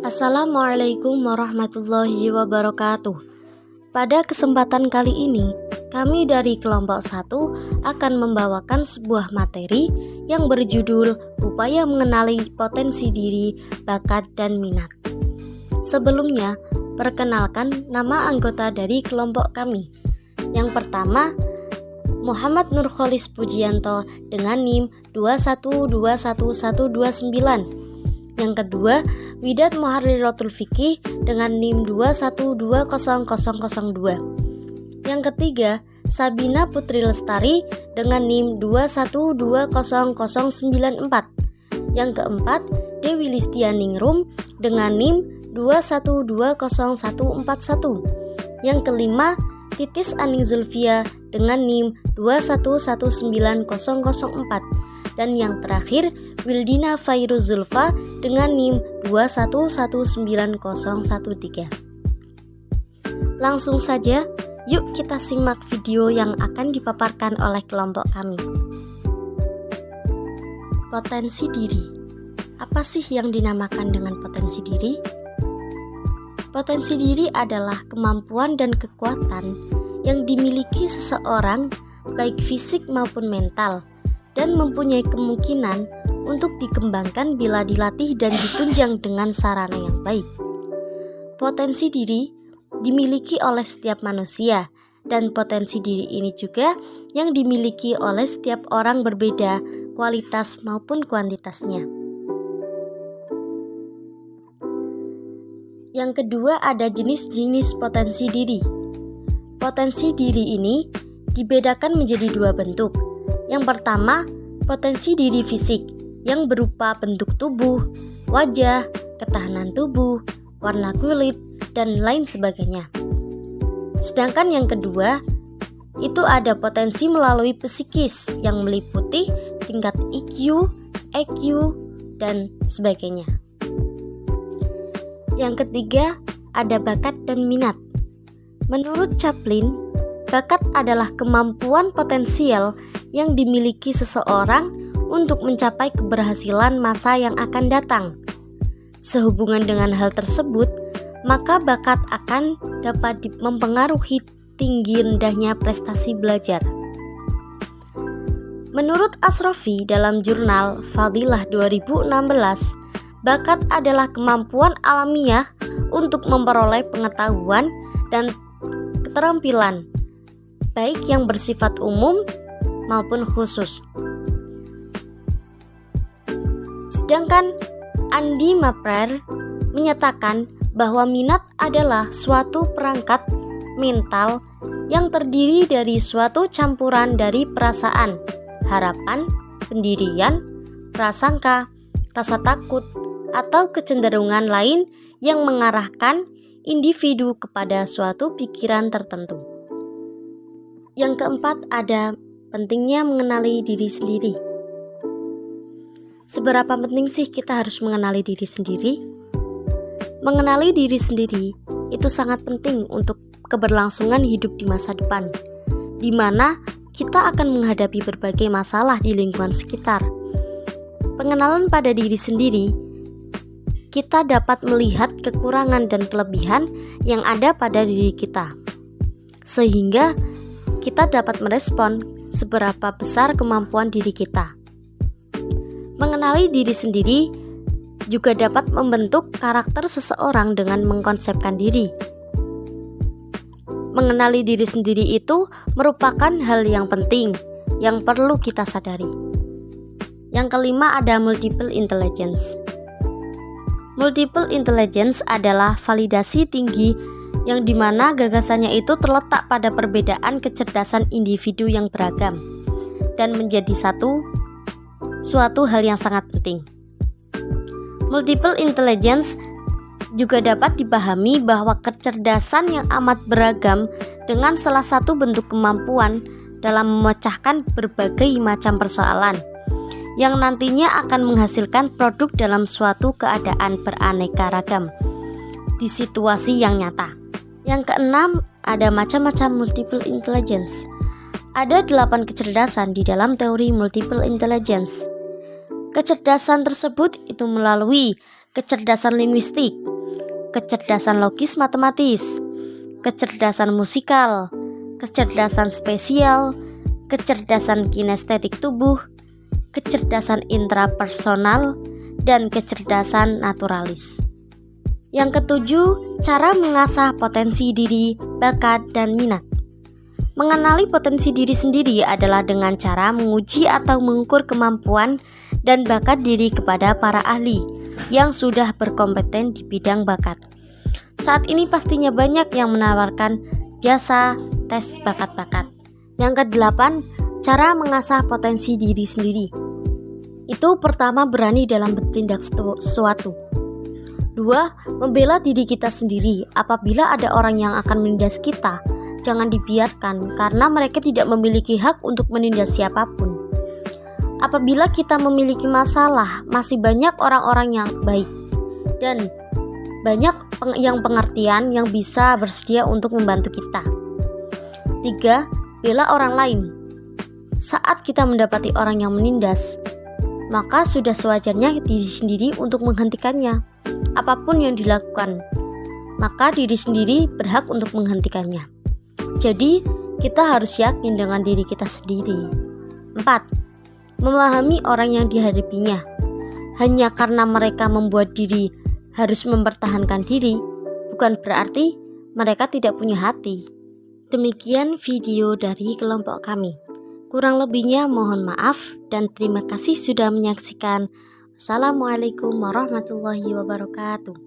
Assalamualaikum warahmatullahi wabarakatuh. Pada kesempatan kali ini, kami dari kelompok 1 akan membawakan sebuah materi yang berjudul Upaya Mengenali Potensi Diri, Bakat, dan Minat. Sebelumnya, perkenalkan nama anggota dari kelompok kami. Yang pertama, Muhammad Nurholis Pujianto dengan NIM 2121129. Yang kedua, Widat Muharriratul Fikih dengan NIM 2120002. Yang ketiga, Sabina Putri Lestari dengan NIM 2120094. Yang keempat, Dewi Listianingrum dengan NIM 2120141. Yang kelima, Titis Aning Zulfia dengan NIM 2119004. Dan yang terakhir, Wildina Fairuz Zulfa dengan NIM 2119013. Langsung saja, yuk kita simak video yang akan dipaparkan oleh kelompok kami. Potensi diri. Apa sih yang dinamakan dengan potensi diri? Potensi diri adalah kemampuan dan kekuatan yang dimiliki seseorang, baik fisik maupun mental, dan mempunyai kemungkinan untuk dikembangkan bila dilatih dan ditunjang dengan sarana yang baik. Potensi diri dimiliki oleh setiap manusia, dan potensi diri ini juga yang dimiliki oleh setiap orang berbeda kualitas maupun kuantitasnya. Yang kedua, ada jenis-jenis potensi diri. Potensi diri ini dibedakan menjadi dua bentuk. Yang pertama, potensi diri fisik yang berupa bentuk tubuh, wajah, ketahanan tubuh, warna kulit, dan lain sebagainya. Sedangkan yang kedua, itu ada potensi melalui psikis yang meliputi tingkat IQ, EQ, dan sebagainya. Yang ketiga, ada bakat dan minat. Menurut Chaplin, bakat adalah kemampuan potensial yang dimiliki seseorang untuk mencapai keberhasilan masa yang akan datang. Sehubungan dengan hal tersebut, maka bakat akan dapat mempengaruhi tinggi rendahnya prestasi belajar. Menurut Asrofi dalam jurnal Fadilah 2016, bakat adalah kemampuan alamiah untuk memperoleh pengetahuan dan keterampilan, baik yang bersifat umum maupun khusus. Sedangkan Andy Maprer menyatakan bahwa minat adalah suatu perangkat mental yang terdiri dari suatu campuran dari perasaan, harapan, pendirian, prasangka, rasa takut, atau kecenderungan lain yang mengarahkan individu kepada suatu pikiran tertentu. Yang keempat, ada pentingnya mengenali diri sendiri. Seberapa penting sih kita harus mengenali diri sendiri? Mengenali diri sendiri itu sangat penting untuk keberlangsungan hidup di masa depan, di mana kita akan menghadapi berbagai masalah di lingkungan sekitar. Pengenalan pada diri sendiri, kita dapat melihat kekurangan dan kelebihan yang ada pada diri kita, sehingga kita dapat merespon seberapa besar kemampuan diri kita. Mengenali diri sendiri juga dapat membentuk karakter seseorang dengan mengkonsepkan diri. Mengenali diri sendiri itu merupakan hal yang penting yang perlu kita sadari. Yang kelima, ada multiple intelligence. Multiple intelligence adalah validasi tinggi yang dimana gagasannya itu terletak pada perbedaan kecerdasan individu yang beragam dan menjadi suatu hal yang sangat penting. Multiple intelligence juga dapat dipahami bahwa kecerdasan yang amat beragam dengan salah satu bentuk kemampuan dalam memecahkan berbagai macam persoalan yang nantinya akan menghasilkan produk dalam suatu keadaan beraneka ragam di situasi yang nyata. Yang keenam, ada macam-macam multiple intelligence. Ada 8 kecerdasan di dalam teori multiple intelligence. Kecerdasan tersebut itu melalui kecerdasan linguistik, kecerdasan logis matematis, kecerdasan musikal, kecerdasan spesial, kecerdasan kinestetik tubuh, kecerdasan intrapersonal, dan kecerdasan naturalis. Yang ketujuh, cara mengasah potensi diri, bakat, dan minat. Mengenali potensi diri sendiri adalah dengan cara menguji atau mengukur kemampuan dan bakat diri kepada para ahli yang sudah berkompeten di bidang bakat. Saat ini pastinya banyak yang menawarkan jasa tes bakat-bakat. Yang kedelapan, cara mengasah potensi diri sendiri. Itu pertama, berani dalam bertindak sesuatu. 2. Membela diri kita sendiri. Apabila ada orang yang akan menindas kita, jangan dibiarkan karena mereka tidak memiliki hak untuk menindas siapapun. Apabila kita memiliki masalah, masih banyak orang-orang yang baik dan banyak yang pengertian yang bisa bersedia untuk membantu kita. 3. Bela orang lain. Saat kita mendapati orang yang menindas, maka sudah sewajarnya diri sendiri untuk menghentikannya. Apapun yang dilakukan, maka diri sendiri berhak untuk menghentikannya. Jadi, kita harus yakin dengan diri kita sendiri. 4. Memahami orang yang dihadapinya. Hanya karena mereka membuat diri harus mempertahankan diri, bukan berarti mereka tidak punya hati. Demikian video dari kelompok kami. Kurang lebihnya mohon maaf dan terima kasih sudah menyaksikan. Assalamualaikum warahmatullahi wabarakatuh.